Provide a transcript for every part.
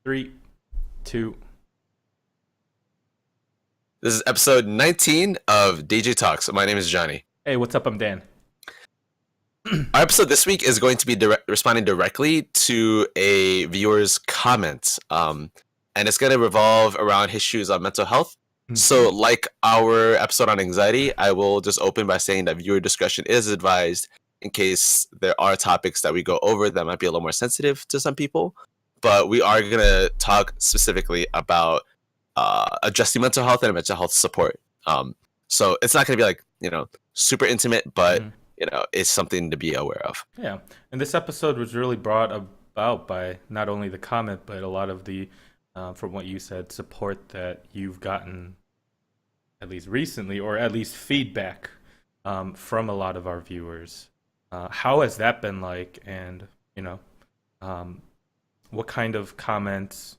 Three, two. This is episode 19 of DJ Talks. My name is Johnny. Hey, what's up? I'm Dan. Our episode this week is going to be responding directly to a viewer's comment. And it's going to revolve around issues on mental health. So, like our episode on anxiety, I will just open by saying that viewer discretion is advised in case there are topics that we go over that might be a little more sensitive to some people. But we are going to talk specifically about addressing mental health and mental health support. So it's not going to be like, super intimate, but, it's something to be aware of. Yeah, and this episode was really brought about by not only the comment, but a lot of the, from what you said, support that you've gotten, at least recently, or at least feedback from a lot of our viewers. How has that been like? And, what kind of comments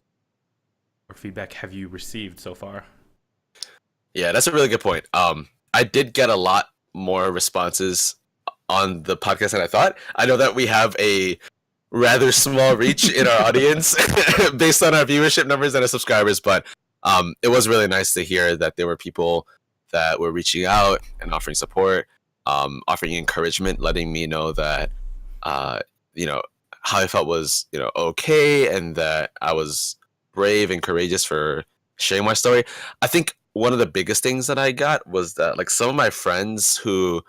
or feedback have you received so far? Yeah, that's a really good point. I did get a lot more responses on the podcast than I thought. I know that we have a rather small reach in our audience based on our viewership numbers and our subscribers, but it was really nice to hear that there were people that were reaching out and offering support, offering encouragement, letting me know that, how I felt was, okay, and that I was brave and courageous for sharing my story. I think one of the biggest things that I got was that, like, some of my friends who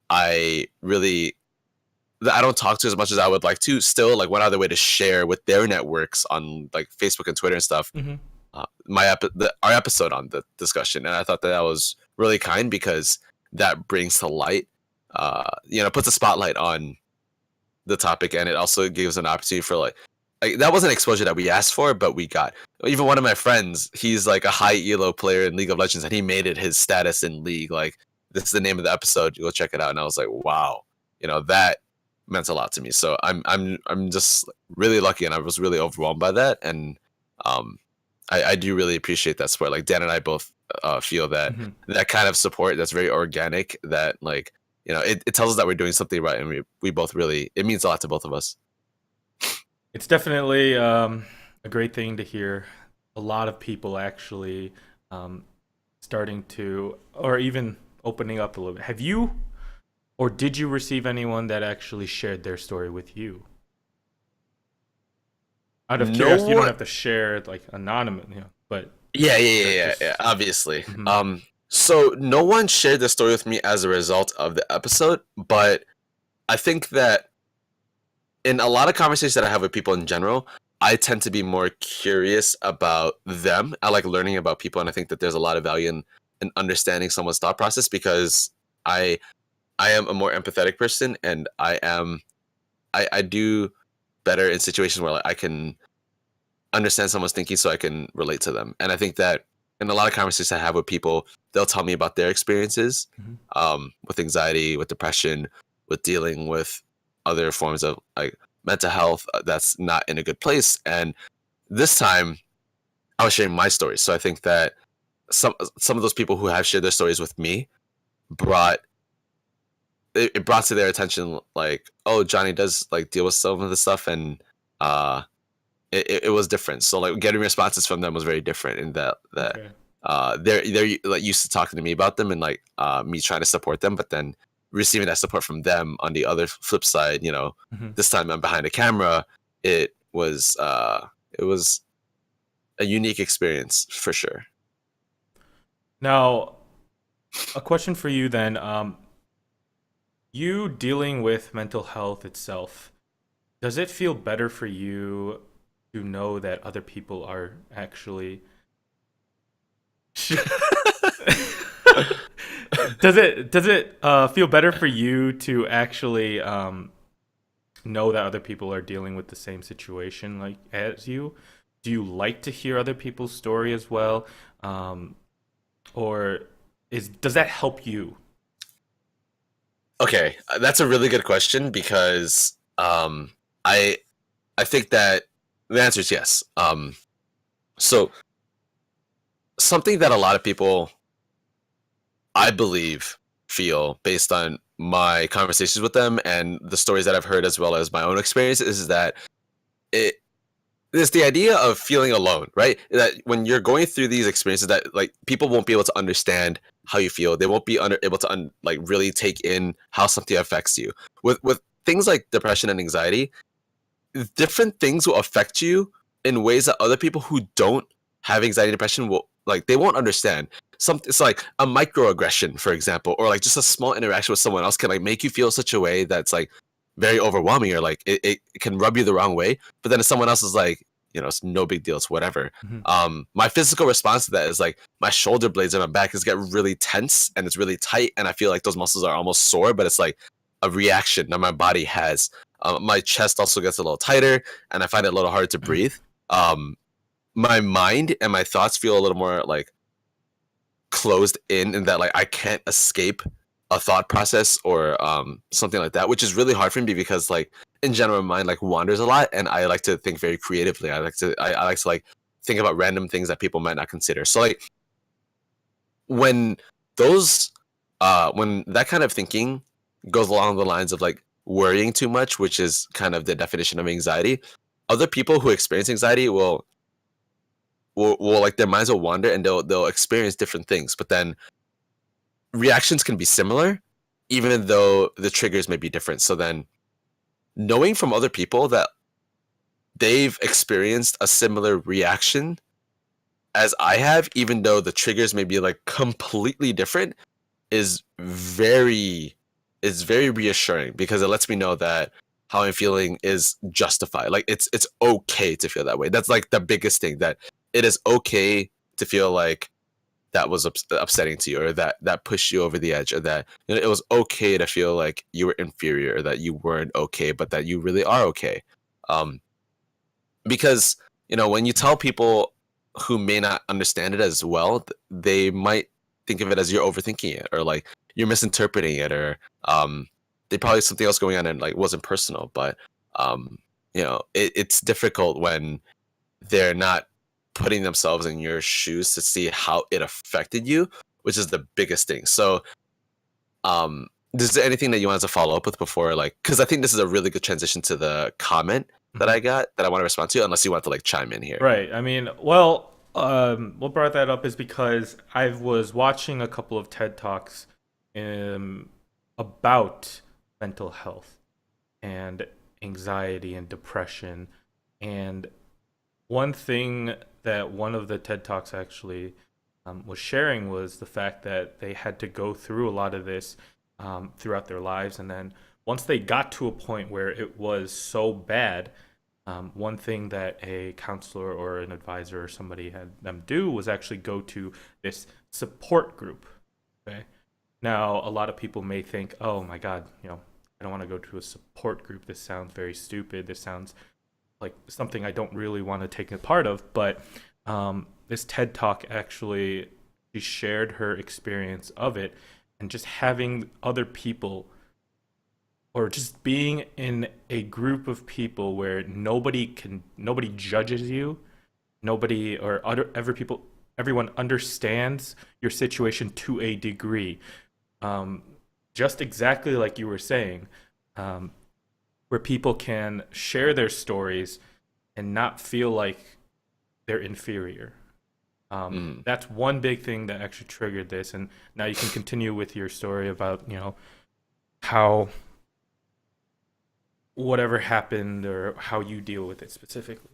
I don't talk to as much as I would like to, still like went out of their way to share with their networks on like Facebook and Twitter and stuff. Mm-hmm. Our episode on the discussion, and I thought that was really kind because that brings to light, puts a spotlight on the topic, and it also gives an opportunity for like that wasn't exposure that we asked for, but we got. Even one of my friends, he's like a high elo player in League of Legends, and he made it his status in League. Like, this is the name of the episode. You go check it out. And I was like, wow, that meant a lot to me. So I'm just really lucky, and I was really overwhelmed by that. And I do really appreciate that support. Like, Dan and I both feel that that kind of support that's very organic, that like, it tells us that we're doing something right, and we both really, it means a lot to both of us. It's definitely a great thing to hear. A lot of people actually starting to, or even opening up a little bit. Have you, or did you receive anyone that actually shared their story with you? Out of curiosity, you don't have to share it like anonymous, but yeah, obviously. So no one shared their story with me as a result of the episode, but I think that in a lot of conversations that I have with people in general, I tend to be more curious about them. I like learning about people, and I think that there's a lot of value in understanding someone's thought process, because I am a more empathetic person, and I do better in situations where like, I can understand someone's thinking so I can relate to them. And I think that in a lot of conversations I have with people, they'll tell me about their experiences with anxiety, with depression, with dealing with other forms of like mental health that's not in a good place. And this time I was sharing my story. So I think that some of those people who have shared their stories with me brought to their attention like, oh, Johnny does like deal with some of the stuff, and it was different. So like getting responses from them was very different in that okay. They're like used to talking to me about them and like me trying to support them, but then receiving that support from them on the other flip side, this time I'm behind a camera, it was a unique experience for sure. Now, a question for you then. You dealing with mental health itself, does it feel better for you to know that other people are actually does it feel better for you to actually know that other people are dealing with the same situation like as you? Do you like to hear other people's story as well, or does that help you? Okay, that's a really good question, because I think that the answer is yes. So something that a lot of people, I believe, feel based on my conversations with them and the stories that I've heard as well as my own experience is that it It's the idea of feeling alone, right? That when you're going through these experiences, that like people won't be able to understand how you feel. They won't be able to like really take in how something affects you. With things like depression and anxiety, different things will affect you in ways that other people who don't have anxiety and depression will like they won't understand. It's like a microaggression, for example, or like just a small interaction with someone else can like make you feel such a way that's like very overwhelming, or like it can rub you the wrong way. But then if someone else is like, it's no big deal, it's whatever. Mhm. My physical response to that is like my shoulder blades and my back is get really tense and it's really tight, and I feel like those muscles are almost sore, but it's like a reaction that my body has. My chest also gets a little tighter, and I find it a little hard to breathe. My mind and my thoughts feel a little more like closed in that like I can't escape a thought process or something like that, which is really hard for me because like in general my mind like wanders a lot, and I like to think very creatively. I like to like think about random things that people might not consider. So like when those when that kind of thinking goes along the lines of like worrying too much, which is kind of the definition of anxiety, other people who experience anxiety will like their minds will wander and they'll experience different things, but then reactions can be similar even though the triggers may be different. So then knowing from other people that they've experienced a similar reaction as I have, even though the triggers may be like completely different, is very reassuring, because it lets me know that how I'm feeling is justified. Like it's okay to feel that way. That's like the biggest thing, that it is okay to feel like that was upsetting to you, or that pushed you over the edge, or that it was okay to feel like you were inferior, or that you weren't okay, but that you really are okay. Um, because when you tell people who may not understand it as well, they might think of it as you're overthinking it, or like you're misinterpreting it, or they probably something else going on and like wasn't personal. But it's difficult when they're not putting themselves in your shoes to see how it affected you, which is the biggest thing. So is there anything that you wanted to follow up with before, like, because I think this is a really good transition to the comment that I got that I want to respond to, unless you want to like chime in here. Right. I mean, well, what brought that up is because I was watching a couple of TED Talks about mental health and anxiety and depression. And one thing that one of the TED Talks actually was sharing was the fact that they had to go through a lot of this throughout their lives. And then once they got to a point where it was so bad, one thing that a counselor or an advisor or somebody had them do was actually go to this support group. Okay. Now, a lot of people may think, oh my God, I don't want to go to a support group. This sounds very stupid. This sounds like something I don't really want to take a part of. But this TED Talk actually, she shared her experience of it, and just having other people, or just being in a group of people where nobody judges you, nobody or other everyone understands your situation to a degree, just exactly like you were saying, where people can share their stories and not feel like they're inferior. That's one big thing that actually triggered this. And now you can continue with your story about how whatever happened or how you deal with it specifically.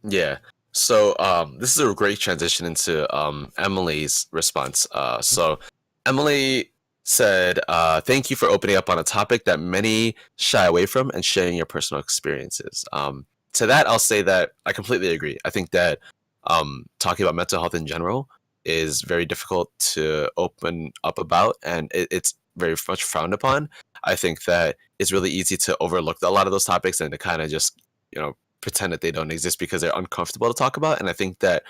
Yeah. So this is a great transition into Emily's response. So Emily said, thank you for opening up on a topic that many shy away from and sharing your personal experiences. To that, I'll say that I completely agree. I think that talking about mental health in general is very difficult to open up about, and it's very much frowned upon. I think that it's really easy to overlook a lot of those topics and to kind of just, pretend that they don't exist because they're uncomfortable to talk about. And I think that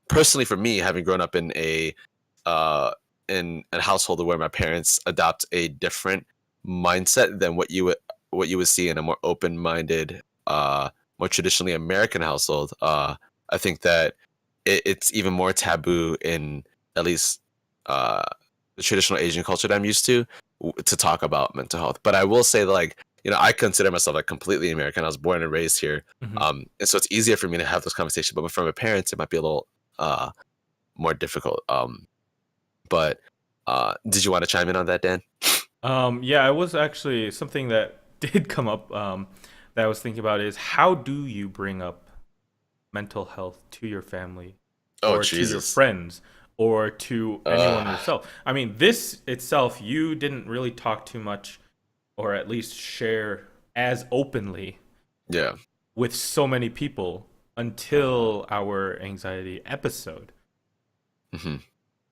personally for me, having grown up in a household where my parents adopt a different mindset than what you would see in a more open-minded, more traditionally American household, I think that it's even more taboo in at least the traditional Asian culture that I'm used to talk about mental health. But I will say that, like, I consider myself like completely American. I was born and raised here, Hmm. and so it's easier for me to have those conversations. But from my parents, it might be a little uh more difficult. But did you want to chime in on that, Dan? Yeah, I was actually something that did come up that I was thinking about is how do you bring up mental health to your family Oh or to your Jesus. friends or to anyone Uh, yourself? I mean, this itself, you didn't really talk too much or at least share as openly yeah. with so many people until our anxiety episode. Hmm.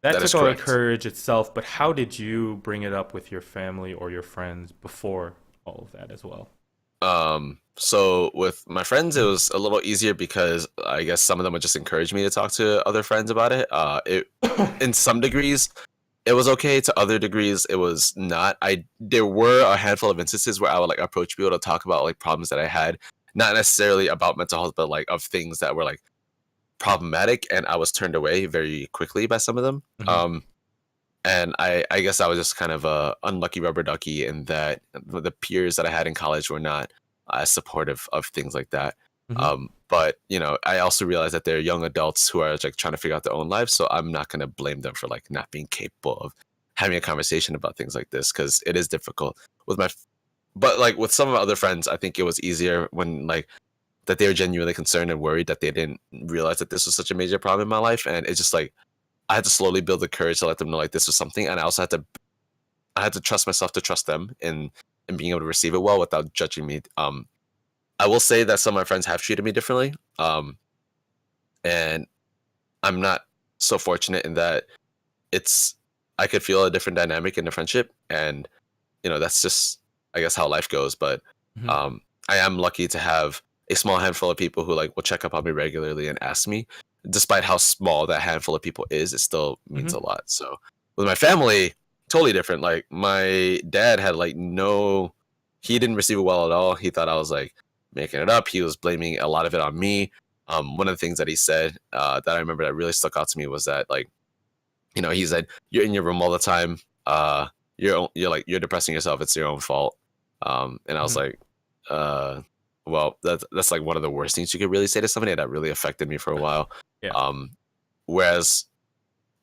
That That took is a lot of correct. courage itself, but how did you bring it up with your family or your friends before all of that as well? So with my friends, it was a little easier because I guess some of them would just encourage me to talk to other friends about it. It in some degrees it was okay. To other degrees, it was not. There were a handful of instances where I would like approach people to talk about like problems that I had, not necessarily about mental health, but like of things that were like problematic, and I was turned away very quickly by some of them. Hmm. And I guess I was just kind of a unlucky rubber ducky in that the peers that I had in college were not as supportive of things like that. Hmm. But I also realized that they're young adults who are like trying to figure out their own lives, so I'm not gonna blame them for like not being capable of having a conversation about things like this because it is difficult with but like with some of my other friends, I think it was easier when like that they were genuinely concerned and worried that they didn't realize that this was such a major problem in my life, and it's just like I had to slowly build the courage to let them know like this was something, and I had to trust myself to trust them in being able to receive it well without judging me. I will say that some of my friends have treated me differently, and I'm not so fortunate in that it's I could feel a different dynamic in the friendship, and that's just I guess how life goes. But Hmm. um, I am lucky to have a small handful of people who like will check up on me regularly and ask me. Despite how small that handful of people is, it still means Hmm. a lot. So with my family, totally different. Like my dad had like he didn't receive it well at all. He thought I was like making it up. He was blaming a lot of it on me. One of the things that he said that I remember that really stuck out to me was that like he said, "You're in your room all the time. You're depressing yourself. It's your own fault." And I was Hmm. like, uh, "Well, that's like one of the worst things you could really say to somebody, and that really affected me for a while." Yeah. Um, whereas,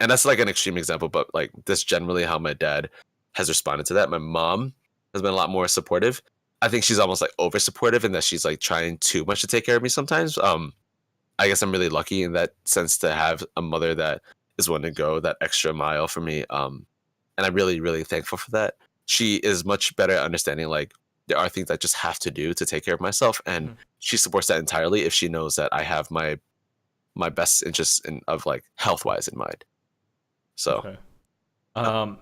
and that's like an extreme example, but like this generally how my dad has responded to that. My mom has been a lot more supportive. I think she's almost like over supportive in that she's like trying too much to take care of me sometimes. I guess I'm really lucky in that sense to have a mother that is willing to go that extra mile for me. And I'm really, really thankful for that. She is much better at understanding like there are things I just have to do to take care of myself, and Hmm. she supports that entirely if she knows that I have my best interests of like health wise in mind. So Okay. uh, Um,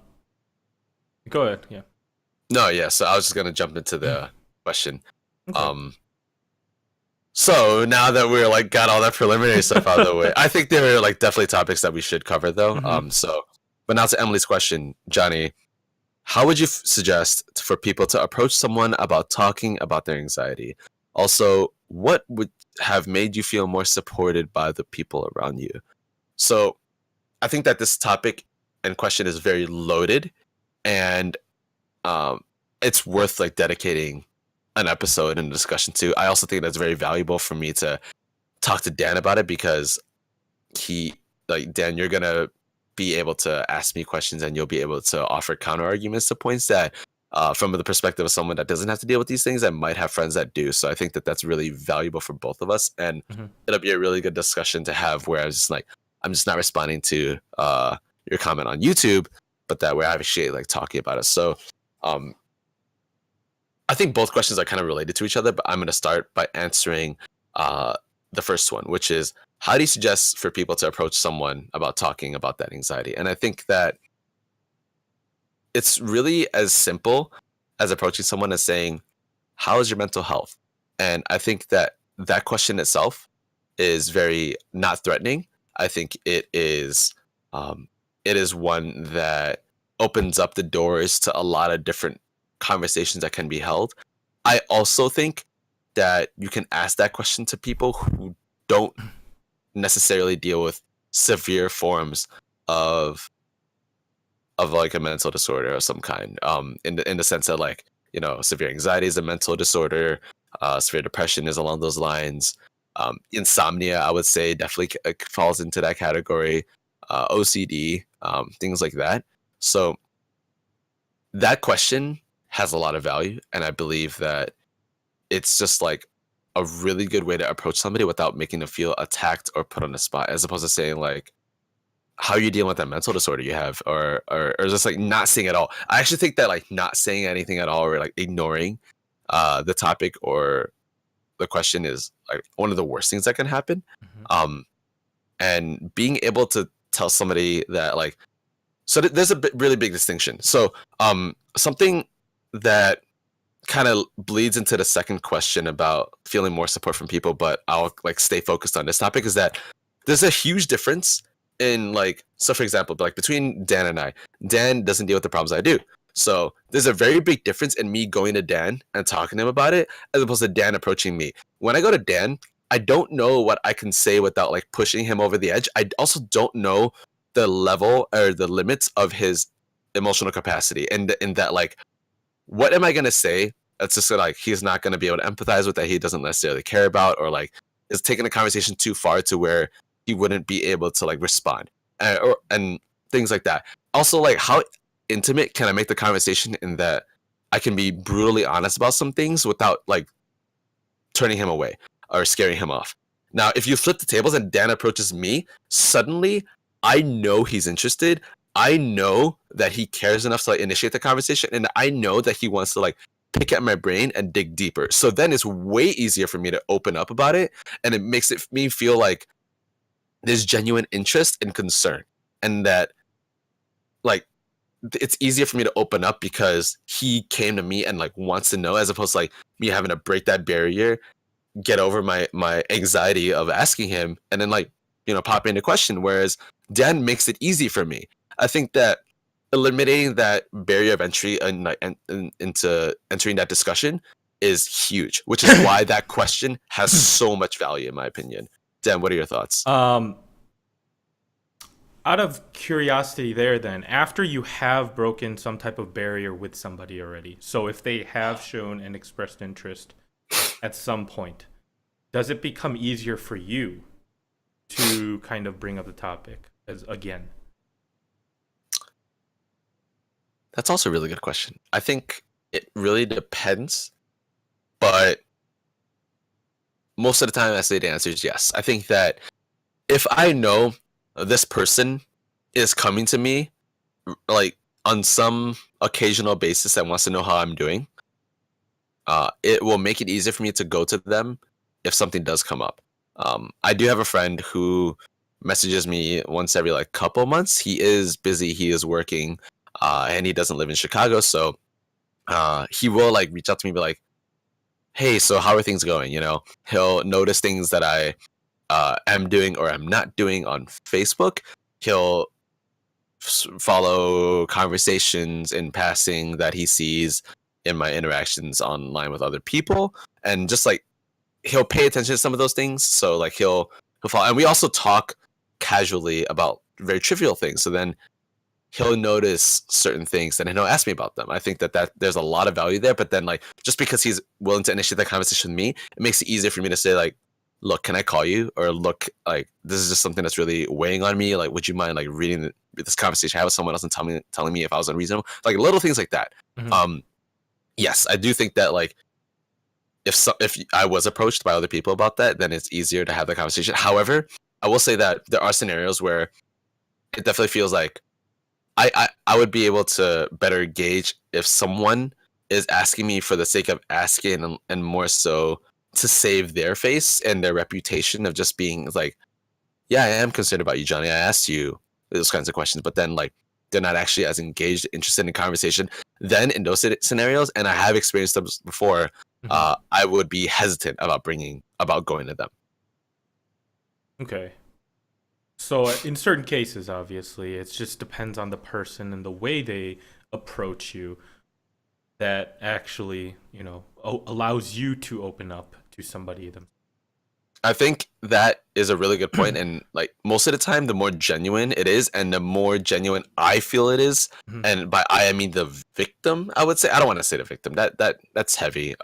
Go ahead. Yeah. no, yeah. So I was just gonna jump into the question. Okay. Um, So now that we're like got all that preliminary stuff out of the way, I think there are like definitely topics that we should cover though. Hmm. But now to Emily's question, Johnny, how would you suggest for people to approach someone about talking about their anxiety? Also, what would have made you feel more supported by the people around you? So I think that this topic and question is very loaded, and um, it's worth like dedicating an episode and a discussion to. I also think that's very valuable for me to talk to Dan about it because he like Dan, you're gonna be able to ask me questions and you'll be able to offer counter arguments to points that from the perspective of someone that doesn't have to deal with these things that might have friends that do. So I think that that's really valuable for both of us, and Hmm. it'll be a really good discussion to have where I was just like I'm just not responding to your comment on YouTube, but that we're actually like talking about it. So um I think both questions are kind of related to each other, but I'm going to start by answering uh, the first one, which is how do you suggest for people to approach someone about talking about that anxiety? And I think that it's really as simple as approaching someone as saying, how is your mental health? And I think that that question itself is very not threatening. I think um, it is one that opens up the doors to a lot of different conversations that can be held. I also think that you can ask that question to people who don't necessarily deal with severe forms of like a mental disorder of some kind. In the sense that like severe anxiety is a mental disorder. Severe depression is along those lines. Insomnia, I would say, definitely falls into that category. OCD, things like that. So that question has a lot of value, and I believe that it's just like a really good way to approach somebody without making them feel attacked or put on the spot, as opposed to saying like, how are you dealing with that mental disorder you have, or just like not saying at all. I actually think that like not saying anything at all or like ignoring the topic or the question is like one of the worst things that can happen. Hmm. um and being able to tell somebody that like, so there's a really big distinction. So something that kind of bleeds into the second question about feeling more support from people, but I'll like stay focused on this topic, is that there's a huge difference in like, so for example, like between Dan and I, Dan doesn't deal with the problems I do. So there's a very big difference in me going to Dan and talking to him about it as opposed to Dan approaching me. When I go to Dan, I don't know what I can say without like pushing him over the edge. I also don't know the level or the limits of his emotional capacity, and in that like, what am I gonna say that's just like he's not gonna be able to empathize with, that he doesn't necessarily care about, or like is taking the conversation too far to where he wouldn't be able to like respond, and things like that. Also, like how intimate can I make the conversation in that I can be brutally honest about some things without like turning him away or scaring him off. Now, if you flip the tables and Dan approaches me, suddenly I know he's interested. I know that he cares enough to like initiate the conversation, and I know that he wants to like pick at my brain and dig deeper. So then it's way easier for me to open up about it, and it makes it me feel like there's genuine interest and concern, and that like it's easier for me to open up because he came to me and like wants to know, as opposed to like me having to break that barrier, get over my anxiety of asking him, and then like pop into question. Whereas Dan makes it easy for me. I think that eliminating that barrier of entry and like into entering that discussion is huge, which is why that question has so much value in my opinion. Dan, what are your thoughts? Um, out of curiosity, there, then, after you have broken some type of barrier with somebody already, so if they have shown and expressed interest at some point, does it become easier for you to kind of bring up the topic as again? That's also a really good question. I think it really depends, but most of the time I say the answer is yes. I think that if I know this person is coming to me like on some occasional basis and wants to know how I'm doing, it will make it easier for me to go to them if something does come up. I do have a friend who messages me once every like couple months. He is busy, he is working, and he doesn't live in Chicago, so he will like reach out to me and be like, "Hey, so how are things going?" He'll notice things that I am doing or am not doing on Facebook. He'll follow conversations in passing that he sees in my interactions online with other people, and just like he'll pay attention to some of those things. So like he'll follow, and we also talk casually about very trivial things. So then he'll notice certain things and then he'll ask me about them. I think that there's a lot of value there. But then like just because he's willing to initiate that conversation with me, it makes it easier for me to say like, look, can I call you? Or look, like this is just something that's really weighing on me. Like, would you mind like reading this conversation I have with someone else and telling me if I was unreasonable? Like little things like that. Mhm. Yes, I do think that like if I was approached by other people about that, then it's easier to have that conversation. However, I will say that there are scenarios where it definitely feels like I would be able to better gauge if someone is asking me for the sake of asking, and more so to save their face and their reputation of just being like, yeah, I am concerned about you, Johnny. I asked you those kinds of questions, but then like they're not actually as engaged, interested in conversation. Then in those scenarios, and I have experienced them before, Mhm. I would be hesitant about going to them. Okay. So in certain cases, obviously, it just depends on the person and the way they approach you that actually, allows you to open up to somebody them. I think that is a really good point, and like most of the time, the more genuine it is, and the more genuine I feel it is, Mhm. and by I mean the victim. I would say I don't want to say the victim. That's heavy.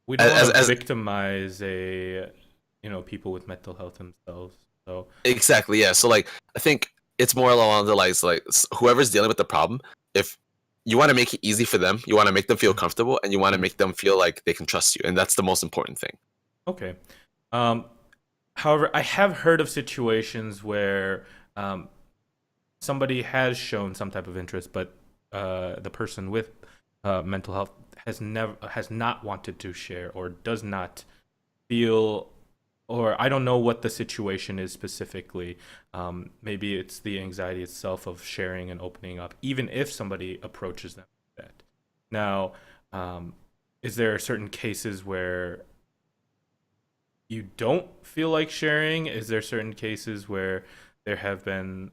We don't want As to as victimize people with mental health themselves. So, exactly, yeah. So like I think it's more along the lines like whoever's dealing with the problem, if you want to make it easy for them, you want to make them feel mhm, comfortable, and you want to mhm. make them feel like they can trust you, and that's the most important thing. Okay. Um, However, I have heard of situations where um, somebody has shown some type of interest, but the person with mental health has not wanted to share or does not feel, or I don't know what the situation is specifically. Maybe it's the anxiety itself of sharing and opening up, even if somebody approaches them with that. Now, um, is there certain cases where you don't feel like sharing? Is there certain cases where there have been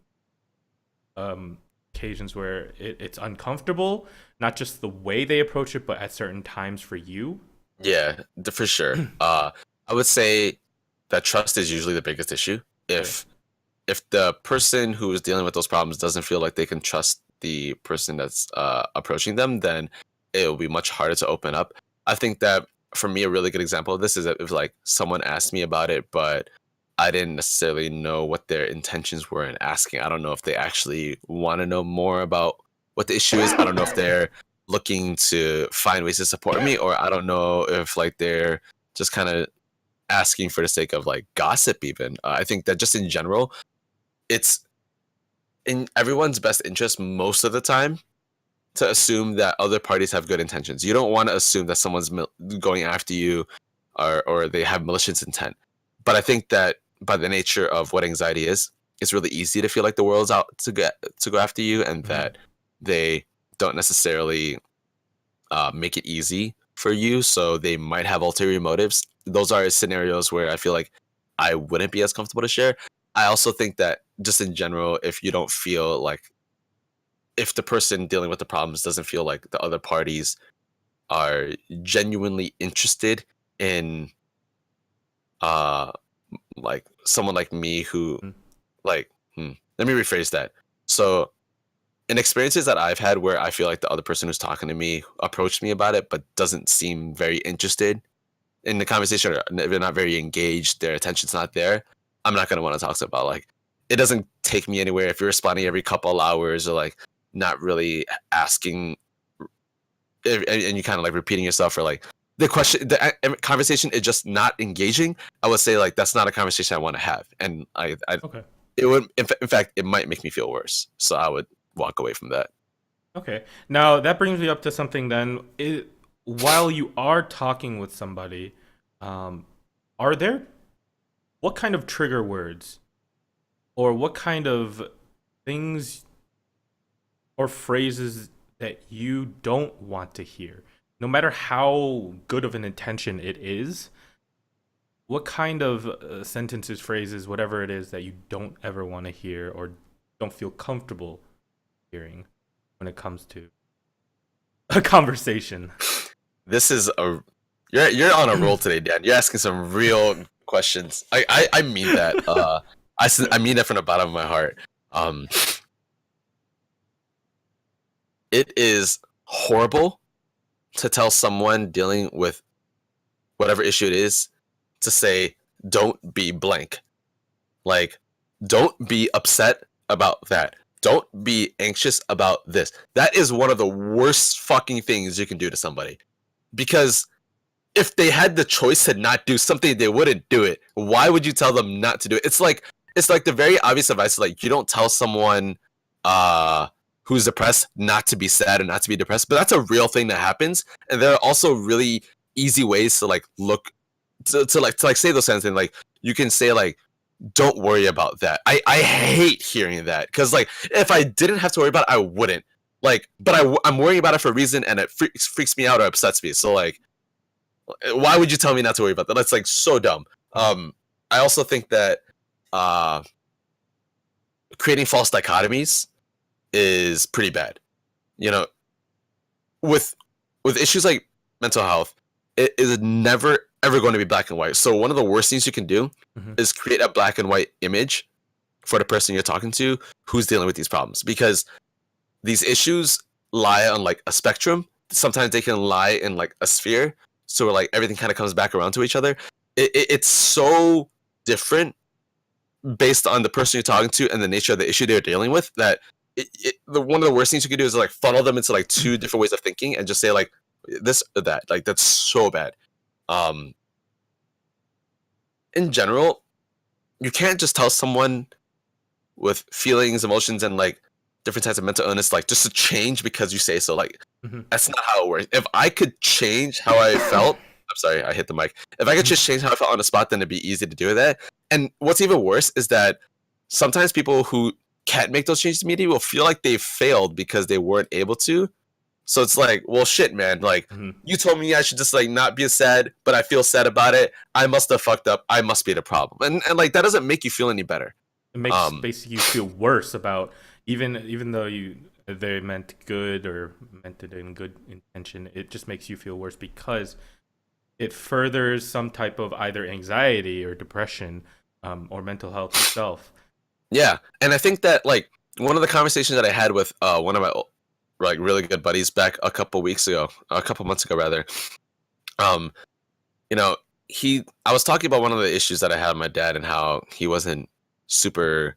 occasions where it's uncomfortable, not just the way they approach it, but at certain times for you? Yeah, for sure. I would say that trust is usually the biggest issue. Okay. If the person who is dealing with those problems doesn't feel like they can trust the person that's approaching them, then it will be much harder to open up. I think that for me, a really good example of this is if like someone asked me about it, but I didn't necessarily know what their intentions were in asking. I don't know if they actually want to know more about what the issue is. I don't know if they're looking to find ways to support me, or I don't know if like they're just kind of asking for the sake of like gossip even. I think that just in general it's in everyone's best interest most of the time to assume that other parties have good intentions. You don't want to assume that someone's going after you or they have malicious intent. But I think that by the nature of what anxiety is, it's really easy to feel like the world's out to go after you, and Hmm. that they don't necessarily make it easy for you. So they might have ulterior motives. Those are scenarios where I feel like I wouldn't be as comfortable to share. I also think that just in general, if you don't feel like if the person dealing with the problems doesn't feel like the other parties are genuinely interested in uh like someone like me who like let me rephrase that. So in experiences that I've had where I feel like the other person who's talking to me approached me about it but doesn't seem very interested in the conversation, or they're not very engaged, their attention's not there, I'm not gonna want to talk about like it doesn't take me anywhere if you're responding every couple hours or like not really asking and you kind of like repeating yourself or like the conversation is just not engaging. I would say like that's not a conversation I want to have, and I Okay. it would in fact it might make me feel worse, so I would walk away from that. Okay. Now that brings me up to something then. While you are talking with somebody, um, are there what kind of trigger words or what kind of things or phrases that you don't want to hear? No matter how good of an intention it is, what kind of sentences, phrases, whatever it is that you don't ever want to hear or don't feel comfortable hearing when it comes to a conversation? This is a you're on a roll today, Dan. You're asking some real questions. I mean that. I mean that from the bottom of my heart. Um, it is horrible to tell someone dealing with whatever issue it is to say, "Don't be blank." Like, don't be upset about that. Don't be anxious about this. That is one of the worst fucking things you can do to somebody because if they had the choice to not do something, they wouldn't do it. Why would you tell them not to do it? It's like the very obvious advice. Like you don't tell someone uh, who's depressed not to be sad and not to be depressed, but that's a real thing that happens. And there are also really easy ways to like look to like say those sentences. Like you can say like, "Don't worry about that." I hate hearing that because like if I didn't have to worry about it, I wouldn't. Like, but I'm worrying about it for a reason, and it freaks me out or upsets me. So like why would you tell me not to worry about that? That's like so dumb. I also think that uh, creating false dichotomies is pretty bad. You know, with with issues like mental health, it is never ever going to be black and white. So one of the worst things you can do Mhm. is create a black and white image for the person you're talking to who's dealing with these problems, because these issues lie on like a spectrum. Sometimes they can lie in like a sphere, so like everything kind of comes back around to each other. It's so different based on the person you're talking to and the nature of the issue they're dealing with, that one of the worst things you can do is like funnel them into like two different ways of thinking and just say like this or that. Like that's so bad. um in general, you can't just tell someone with feelings, emotions, and like different types of mental illness like just to change because you say so. Like Mhm. that's not how it works. If I could change how I felt, I'm sorry, I hit the mic. If I could just change how I felt on the spot, then it'd be easy to do that. And what's even worse is that sometimes people who can't make those changes immediately will feel like they failed because they weren't able to. So it's like, well, shit, man. Like, Mhm. you told me I should just like not be sad, but I feel sad about it. I must have fucked up. I must be the problem. And like that doesn't make you feel any better. It makes Um, basically you feel worse about, even though they meant good or meant it in good intention. It just makes you feel worse because it furthers some type of either anxiety or depression, or mental health itself. yeah, and I think that like one of the conversations that I had with one of my like really good buddies back a couple months ago rather. Um, you know, I was talking about one of the issues that I had with my dad and how he wasn't super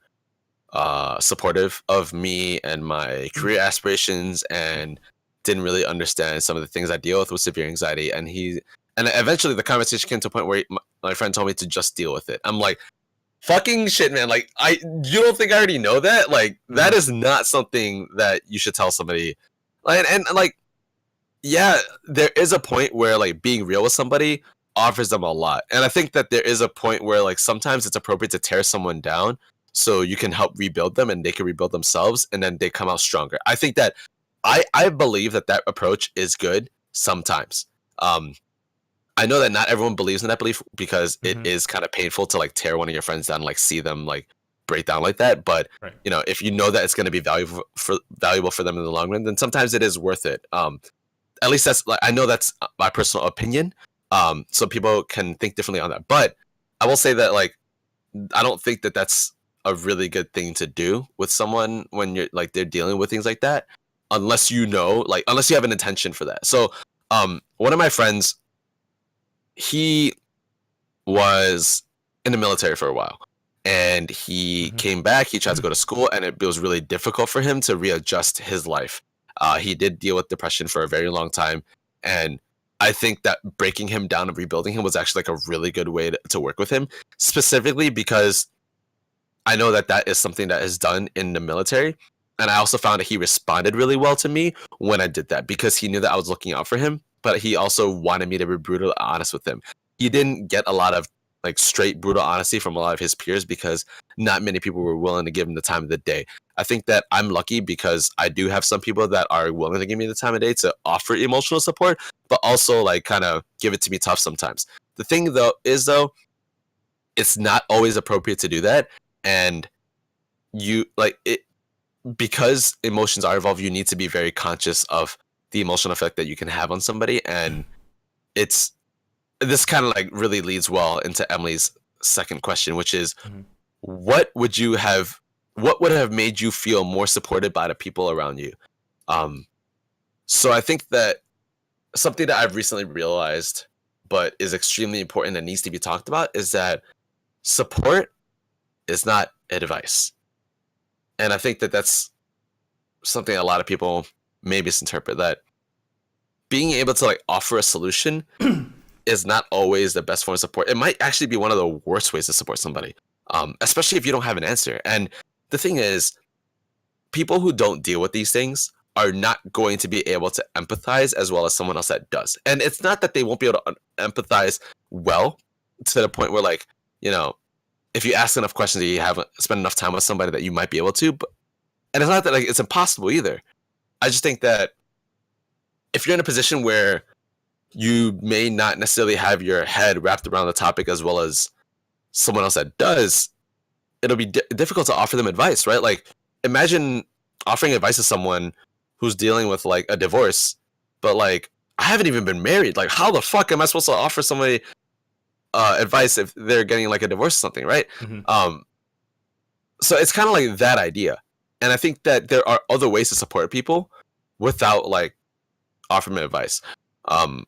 supportive of me and my career aspirations, and didn't really understand some of the things I deal with severe anxiety. And eventually the conversation came to a point where my friend told me to just deal with it. I'm like, fucking shit, man. Like, you don't think I already know that? Like, that Mhm. is not something that you should tell somebody. And like, yeah, there is a point where like being real with somebody offers them a lot. And I think that there is a point where like sometimes it's appropriate to tear someone down so you can help rebuild them and they can rebuild themselves and then they come out stronger. I think that I believe that that approach is good sometimes. Um I know that not everyone believes in that belief because it Mhm. is kind of painful to like tear one of your friends down, like see them like break down like that. But Right. you know, if you know that it's going to be valuable for them in the long run, then sometimes it is worth it. At least that's like I know that's my personal opinion. So people can think differently on that. But I will say that like I don't think that that's a really good thing to do with someone when you're like they're dealing with things like that, unless you know, like unless you have an intention for that. So one of my friends, he was in the military for a while, and he Mhm. came back. He tried to go to school, and it was really difficult for him to readjust his life. He did deal with depression for a very long time, and I think that breaking him down and rebuilding him was actually like a really good way to work with him, specifically because I know that that is something that is done in the military. And I also found that he responded really well to me when I did that because he knew that I was looking out for him, but he also wanted me to be brutally honest with him. He didn't get a lot of like straight brutal honesty from a lot of his peers because not many people were willing to give him the time of the day. I think that I'm lucky because I do have some people that are willing to give me the time of day to offer emotional support, but also like kind of give it to me tough sometimes. The thing though, it's not always appropriate to do that. And you like it because emotions are involved, you need to be very conscious of the emotional effect that you can have on somebody. And it's this kind of like really leads well into Emily's second question, which is Mhm. what would you have what would have made you feel more supported by the people around you? um so I think that something that I've recently realized but is extremely important and needs to be talked about is that support is not advice. And I think that that's something a lot of people may misinterpret, that being able to like offer a solution is not always the best form of support. It might actually be one of the worst ways to support somebody, especially if you don't have an answer. And the thing is, people who don't deal with these things are not going to be able to empathize as well as someone else that does. And it's not that they won't be able to empathize well to the point where like, you know, if you ask enough questions, you haven't spent enough time with somebody that you might be able to. But and it's not that like it's impossible either. I just think that if you're in a position where you may not necessarily have your head wrapped around the topic as well as someone else that does, it'll be difficult to offer them advice, right? Like, imagine offering advice to someone who's dealing with like a divorce, but like I haven't even been married. Like, how the fuck am I supposed to offer somebody advice if they're getting like a divorce or something, right? Hmm. Um, so it's kind of like that idea, and I think that there are other ways to support people without like offering advice. Um,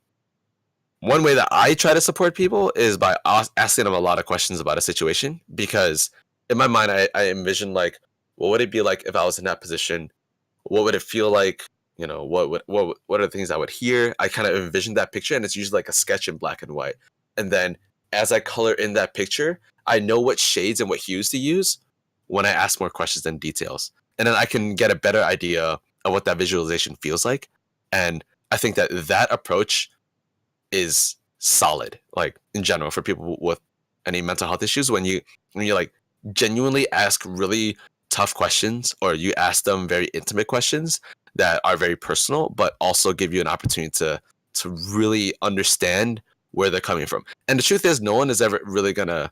One way that I try to support people is by asking them a lot of questions about a situation, because in my mind I envision like, what would it be like if I was in that position? What would it feel like? You know, what are the things I would hear? I kind of envision that picture, and it's usually like a sketch in black and white. And then as I color in that picture, I know what shades and what hues to use when I ask more questions and details. And then I can get a better idea of what that visualization feels like. And I think that that approach is solid, like in general, for people with any mental health issues. When you like genuinely ask really tough questions, or you ask them very intimate questions that are very personal but also give you an opportunity to really understand where they're coming from. And the truth is, no one is ever really gonna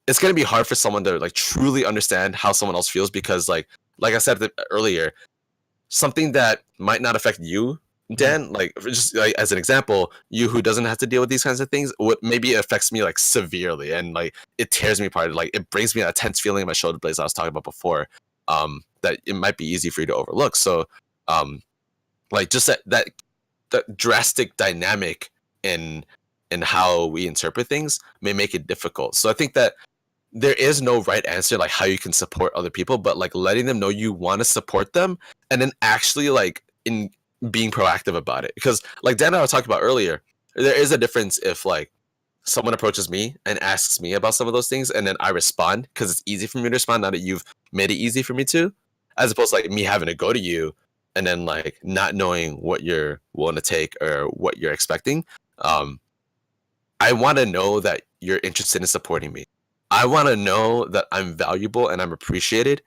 it's gonna be hard for someone to like truly understand how someone else feels, because like I said earlier, something that might not affect you, Hmm. Dan, like just like as an example, you who doesn't have to deal with these kinds of things, what maybe it affects me like severely, and like it tears me apart. Like it brings me that tense feeling in my shoulder blades I was talking about before. That it might be easy for you to overlook. So, um, like just that drastic dynamic in how we interpret things may make it difficult. So I think that there is no right answer like how you can support other people, but like letting them know you want to support them, and then actually like in being proactive about it. Because like Dan and I were talking about earlier, there is a difference if like someone approaches me and asks me about some of those things, and then I respond because it's easy for me to respond now that you've made it easy for me to, as opposed to like me having to go to you and then like not knowing what you're willing to take or what you're expecting. um I want to know that you're interested in supporting me. I want to know that I'm valuable and I'm appreciated.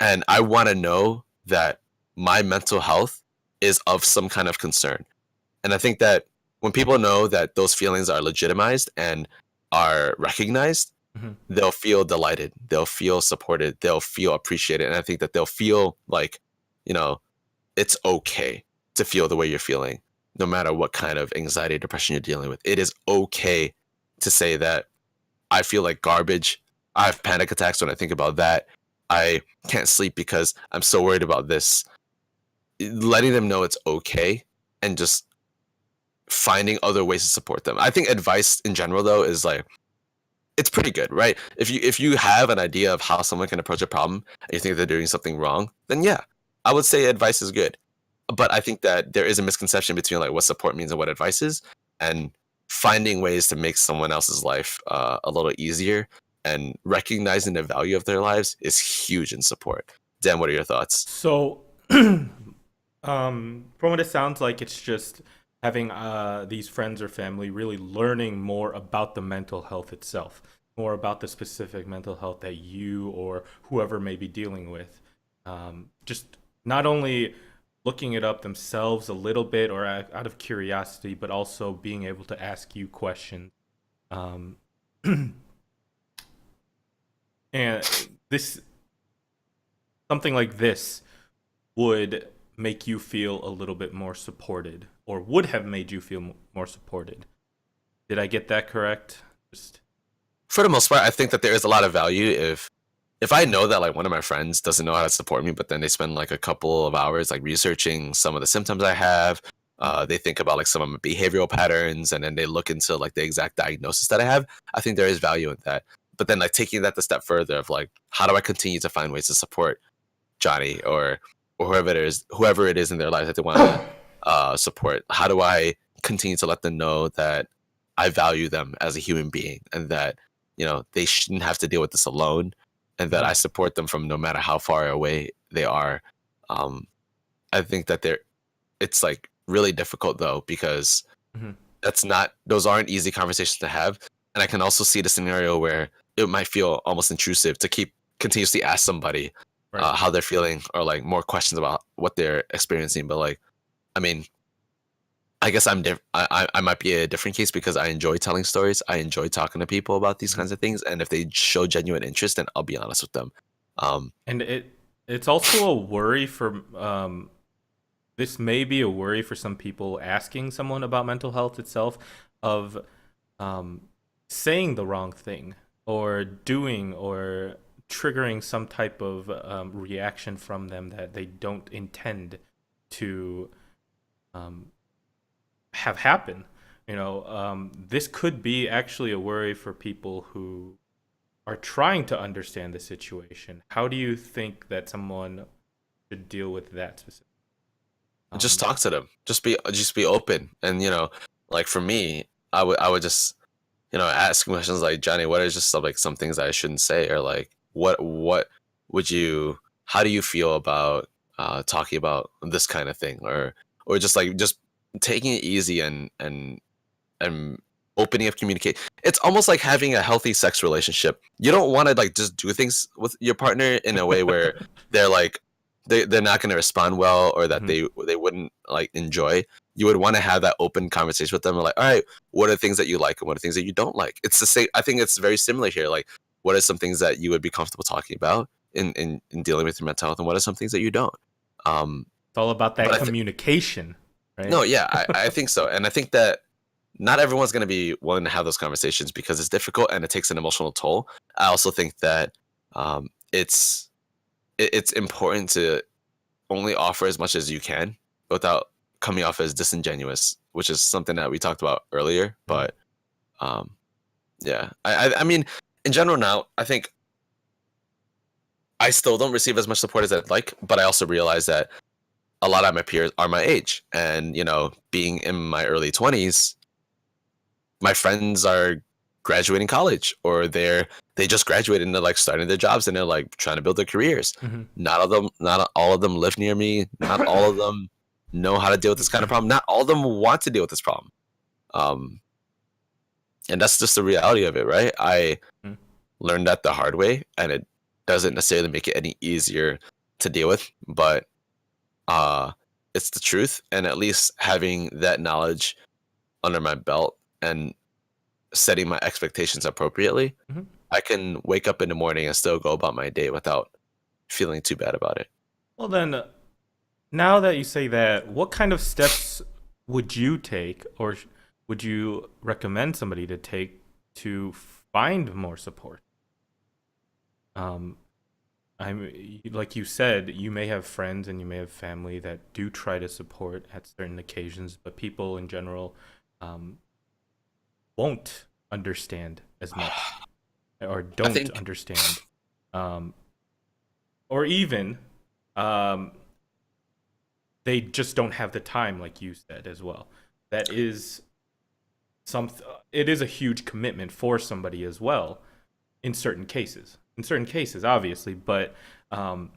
And I want to know that my mental health is of some kind of concern. And I think that when people know that those feelings are legitimized and are recognized, Hmm. they'll feel delighted. They'll feel supported. They'll feel appreciated. And I think that they'll feel like, you know, it's okay to feel the way you're feeling, no matter what kind of anxiety, depression you're dealing with. It is okay to say that I feel like garbage. I have panic attacks when I think about that. I can't sleep because I'm so worried about this. Letting them know it's okay, and just finding other ways to support them. I think advice in general though is like, it's pretty good, right? If you have an idea of how someone can approach a problem and you think they're doing something wrong, then yeah, I would say advice is good. But I think that there is a misconception between like what support means and what advice is, and finding ways to make someone else's life a little easier and recognizing the value of their lives is huge in support. Dan, what are your thoughts? So, from what it sounds like, it's just having these friends or family really learning more about the mental health itself, more about the specific mental health that you or whoever may be dealing with. Just not only looking it up themselves a little bit or out of curiosity, but also being able to ask you questions. Um, and this something like this would make you feel a little bit more supported, or would have made you feel more supported. Did I get that correct? Just For the most part, I think that there is a lot of value if I know that like one of my friends doesn't know how to support me, but then they spend like a couple of hours like researching some of the symptoms I have. They think about like some of my behavioral patterns, and then they look into like the exact diagnosis that I have. I think there is value in that. But then like taking that the step further of like, how do I continue to find ways to support Johnny or whoever it is in their life that they want to support? How do I continue to let them know that I value them as a human being, and that they shouldn't have to deal with this alone, and that I Mhm. support them from no matter how far away they are. Um, I think that it's like really difficult though, because Mhm. those aren't easy conversations to have. And I can also see the scenario where it might feel almost intrusive to keep continuously ask somebody Right. how they're feeling, or like more questions about what they're experiencing. But like, I mean, I guess I might be a different case, because I enjoy telling stories. I enjoy talking to people about these Mhm. kinds of things, and if they show genuine interest, then I'll be honest with them. Um, And it's also a worry for this may be a worry for some people asking someone about mental health itself, of um saying the wrong thing or doing or triggering some type of reaction from them that they don't intend to um, have happen. This could be actually a worry for people who are trying to understand the situation. How do you think that someone should deal with that specific? Just Um, talk to them. Just be open. And like for me, I would just ask questions like, Johnny, what are just some things that I shouldn't say, or like what would you how do you feel about talking about this kind of thing, or just taking it easy and opening up communicate. It's almost like having a healthy sex relationship. You don't want to like just do things with your partner in a way where they're like they're not going to respond well, or that mhm. they wouldn't like enjoy. You would want to have that open conversation with them, like, all right, what are the things that you like and what are things that you don't like? It's the same. I think it's very similar here. Like, what are some things that you would be comfortable talking about in dealing with your mental health, and what are some things that you don't? um It's all about but that I think communication, right? no, yeah, I think so. And I think that not everyone's going to be willing to have those conversations because it's difficult and it takes an emotional toll. I also think that it's important to only offer as much as you can without coming off as disingenuous, which is something that we talked about earlier. Mhm. But um, yeah, I mean, in general now, I think I still don't receive as much support as I'd like, but I also realize that a lot of my peers are my age, and being in my early 20s, my friends are graduating college, or they just graduated and they're like starting their jobs and they're like trying to build their careers. Mhm. Not all of them live near me. Not all of them know how to deal with this kind of problem. Not all of them want to deal with this problem. Um, and that's just the reality of it, right? I Mhm. learned that the hard way, and it doesn't necessarily make it any easier to deal with, but uh, it's the truth. And at least having that knowledge under my belt and setting my expectations appropriately, Mhm. I can wake up in the morning and still go about my day without feeling too bad about it. Well, then, now that you say that, what kind of steps would you take, or would you recommend somebody to take to find more support? Um, I'm like you said, you may have friends and you may have family that do try to support at certain occasions, but people in general um, won't understand as much or I don't think understand, um, or even um, they just don't have the time, like you said as well. That is some. It is a huge commitment for somebody as well in certain cases. In certain cases, obviously, but um,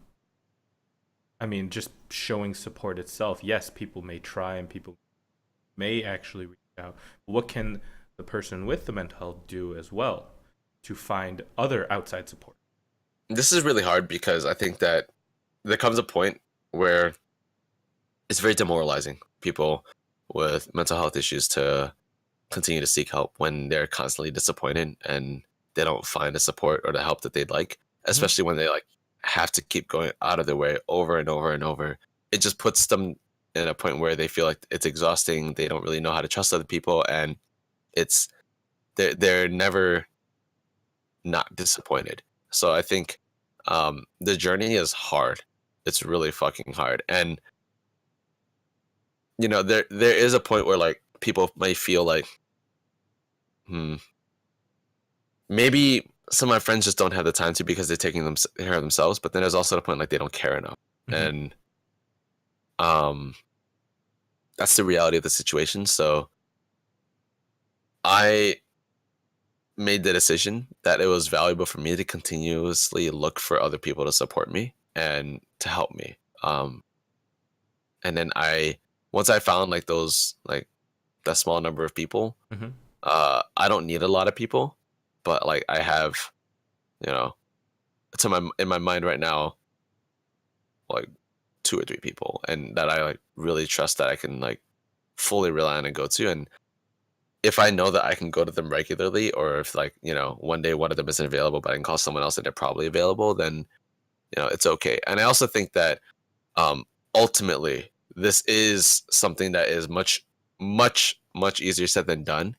I mean, just showing support itself. Yes, people may try and people may actually reach out. But what can the person with the mental health do as well to find other outside support? this is really hard because I think that there comes a point where it's very demoralizing people with mental health issues to continue to seek help when they're constantly disappointed and they don't find the support or the help that they'd like, Mhm. especially when they like have to keep going out of their way over and over and over. It just puts them in a point where they feel like it's exhausting. They don't really know how to trust other people, and it's they're never not disappointed. So I think the journey is hard. It's really fucking hard, and there is a point where like people may feel like, hmm, maybe some of my friends just don't have the time to because they're taking them care of themselves. But then there's also the point like they don't care enough, Mhm. and um, that's the reality of the situation. So I made the decision that it was valuable for me to continuously look for other people to support me and to help me. And then once I found like those like that small number of people, Mhm. I don't need a lot of people, but like I have, you know, to my in my mind right now, like two or three people, and that I like really trust that I can like fully rely on and go to. And if I know that I can go to them regularly, or if like one day one of them isn't available, but I can call someone else and they're probably available, then it's okay. And I also think that um, ultimately this is something that is much, much, much easier said than done.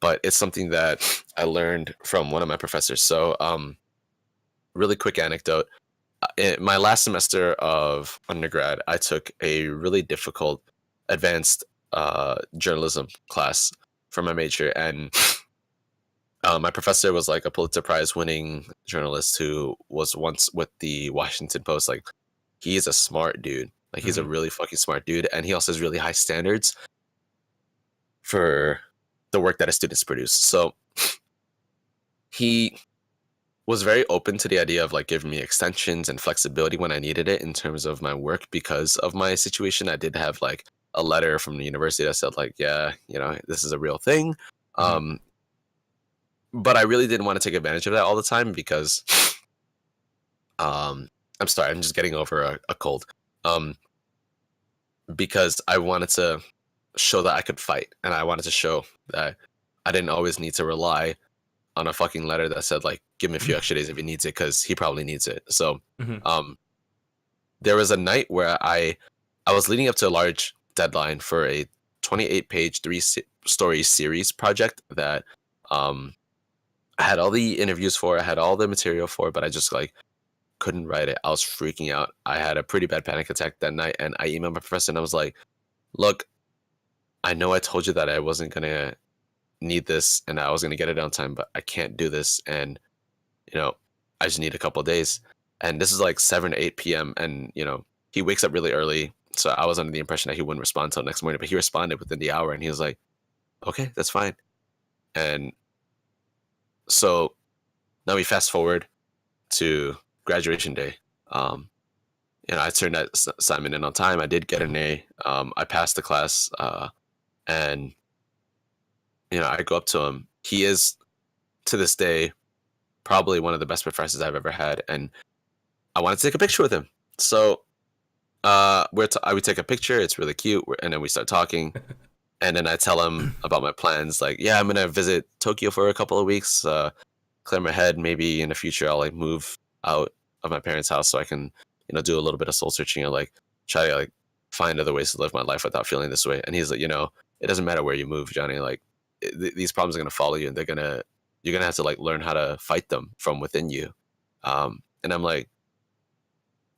but it's something that I learned from one of my professors. So, really quick anecdote. In my last semester of undergrad, I took a really difficult advanced journalism class for my major, and my professor was like a Pulitzer Prize winning journalist who was once with the Washington Post. Like, he's a smart dude. Like, he's a Hmm. really fucking smart dude, and he also has really high standards for the work that his students produce. So he was very open to the idea of like giving me extensions and flexibility when I needed it in terms of my work because of my situation. I did have like a letter from the university that said like, yeah, you know, this is a real thing. Hmm. Um, but I really didn't want to take advantage of that all the time because I'm sorry, I'm just getting over a cold. Um, because I wanted to show that I could fight and I wanted to show that I didn't always need to rely on a fucking letter that said like, give me a few extra days if he needs it because he probably needs it. So Hmm. um there was a night where I was leading up to a large deadline for a 28-page story series project that um I had all the interviews for, I had all the material for, but I just like couldn't write it. I was freaking out. I had a pretty bad panic attack that night, and I emailed my professor and I was like, look, I know I told you that I wasn't gonna need this and I was gonna get it on time, but I can't do this, and you know, I just need a couple of days. And this is like 7 to 8 p.m. And, you know, he wakes up really early. So I was under the impression that he wouldn't respond until next morning, but he responded within the hour and he was like, okay, that's fine. And so now we fast forward to graduation day. Um, you know, I turned that assignment in on time. I did get an A. I passed the class. And, you know, I go up to him. He is, to this day, probably one of the best professors I've ever had. And I wanted to take a picture with him. So I would take a picture. It's really cute, and then we start talking. And then I tell him about my plans. Like, yeah, I'm gonna visit Tokyo for a couple of weeks, clear my head. Maybe in the future I'll like move out of my parents' house so I can, you know, do a little bit of soul searching and like try to like find other ways to live my life without feeling this way. And he's like, you know, it doesn't matter where you move, Johnny. Like, these problems are gonna follow you, and you're gonna have to like learn how to fight them from within you. And I'm like,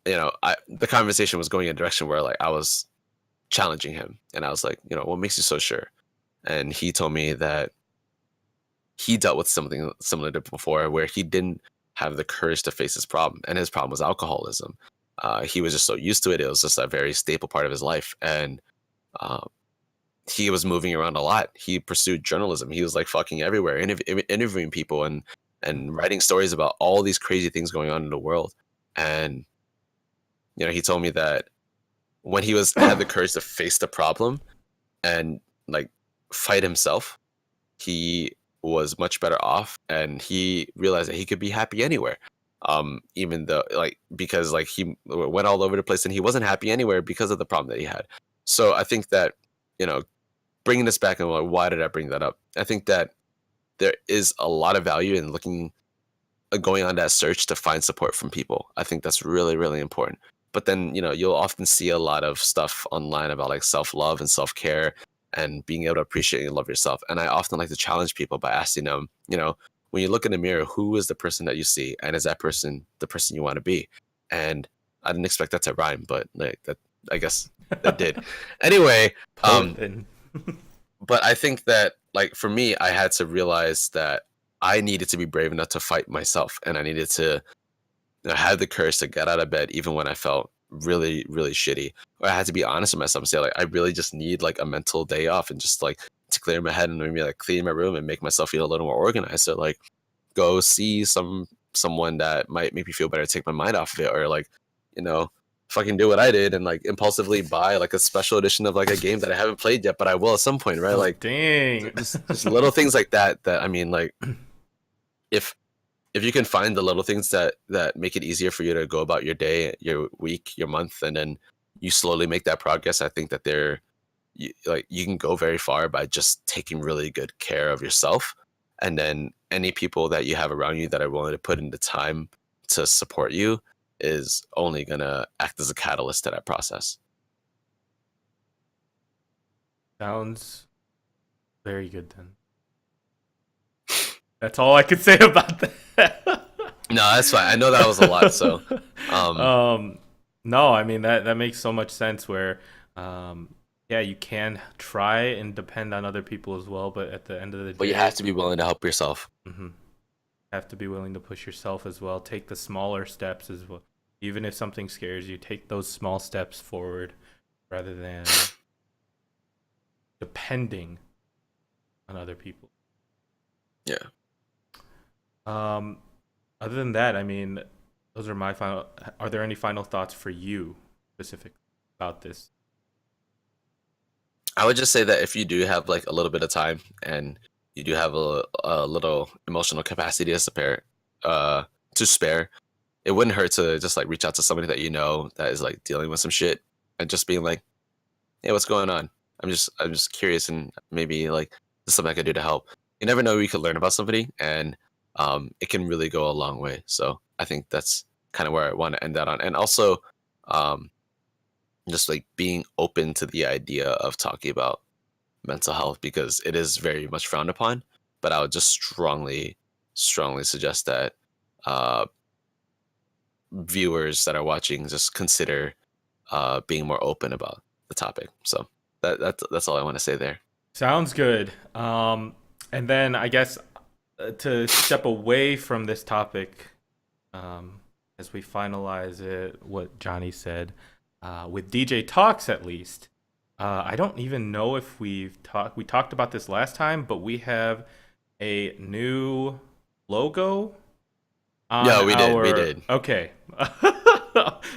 you know, the conversation was going in a direction where like I was challenging him, and I was like, you know, what makes you so sure? And he told me that he dealt with something similar to before, where he didn't have the courage to face his problem, and his problem was alcoholism. He was just so used to it; it was just a very staple part of his life, and uh, he was moving around a lot. He pursued journalism. He was like fucking everywhere, interviewing people and writing stories about all these crazy things going on in the world. And you know, he told me that when he was had the courage to face the problem and like fight himself, he was much better off, and he realized that he could be happy anywhere. Even though like because like he went all over the place and he wasn't happy anywhere because of the problem that he had. So I think that, you know, bringing this back and like, why did I bring that up? I think that there is a lot of value in going on that search to find support from people. I think that's really, really important. But then, you know, you'll often see a lot of stuff online about like self love and self care and being able to appreciate and love yourself. And I often like to challenge people by asking them, you know, when you look in the mirror, who is the person that you see? And is that person the person you want to be? And I didn't expect that to rhyme, but like that, I guess that did. Anyway, Poet then. but I think that like for me, I had to realize that I needed to be brave enough to fight myself, and I needed to, you know, have the courage to get out of bed even when I felt really, really shitty. Or I had to be honest with myself and say like I really just need like a mental day off and just like to clear my head and maybe like clean my room and make myself feel a little more organized. So like go see someone that might make me feel better, take my mind off of it, or like, you know, fucking do what I did and like impulsively buy like a special edition of like a game that I haven't played yet, but I will at some point, right? Oh Like dang. just little things like that. That I mean, like if if you can find the little things that make it easier for you to go about your day, your week, your month, and then you slowly make that progress, I think that you can go very far by just taking really good care of yourself. And then any people that you have around you that are willing to put in the time to support you is only gonna act as a catalyst to that process. Sounds very good then. That's all I could say about that. No, that's fine. I know that was a lot. So, um, no, I mean that makes so much sense. Where, yeah, you can try and depend on other people as well, but at the end of the but you day, have to be willing to help yourself. mhm, have to be willing to push yourself as well. Take the smaller steps as well. Even if something scares you, take those small steps forward rather than depending on other people. Yeah. Um, Other than that, I mean, those are my final. Are there any final thoughts for you specific about this? I would just say that if you do have like a little bit of time and you do have a little emotional capacity to spare, it wouldn't hurt to just like reach out to somebody that you know that is like dealing with some shit and just being like, "Hey, what's going on? I'm just curious and maybe like there's something I could do to help." You never know, you could learn about somebody, and it can really go a long way. So I think that's kind of where I want to end that on, and also um, just like being open to the idea of talking about mental health because it is very much frowned upon. But I would just strongly suggest that uh, viewers that are watching just consider being more open about the topic. So that's all I want to say there. Sounds good. And then I guess to step away from this topic, as we finalize it, what Johnny said, with DJ Talks at least, I don't even know if we've talked. We talked about this last time, but we have a new logo on Yeah, we did. our. We did. Okay.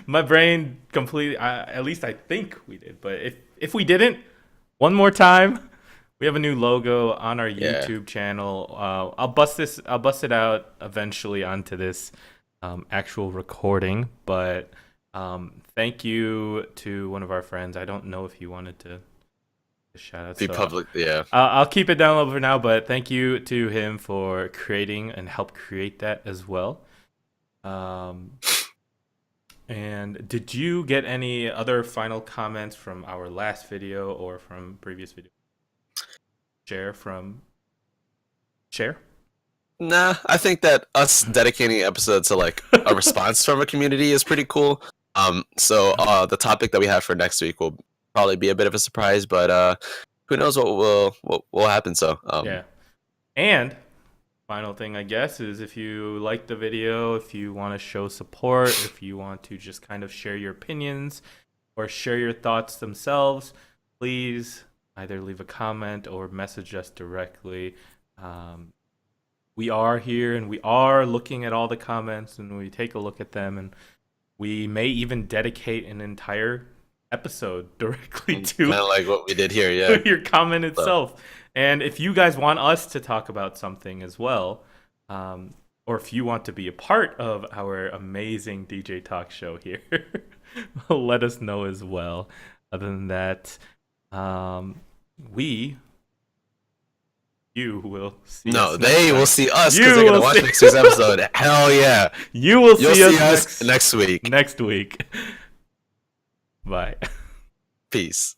My brain completely. At least I think we did, but if we didn't, one more time. We have a new logo on our Yeah. YouTube channel. I'll bust it out eventually onto this actual recording. But thank you to one of our friends. I don't know if he wanted to shout out. Be So public. Yeah. I'll keep it down low for now. But thank you to him for creating and help create that as well. And did you get any other final comments from our last video or from previous video? Share? Nah, I think that us dedicating an episode to like a response from a community is pretty cool. So the topic that we have for next week will probably be a bit of a surprise, but who knows what will happen. So Yeah. And final thing, I guess, is if you like the video, if you want to show support, if you want to just kind of share your opinions or share your thoughts themselves, please either leave a comment or message us directly. We are here and we are looking at all the comments and we take a look at them, and we may even dedicate an entire episode directly to kind of like what we did here. Yeah. your comment itself. And if you guys want us to talk about something as well, or if you want to be a part of our amazing DJ Talk show here, let us know as well. Other than that, you will see No, us they next will time. see us You because they're gonna will watch see- next week's episode. Hell yeah! You will You'll see see us us next week. next week. Bye. Peace.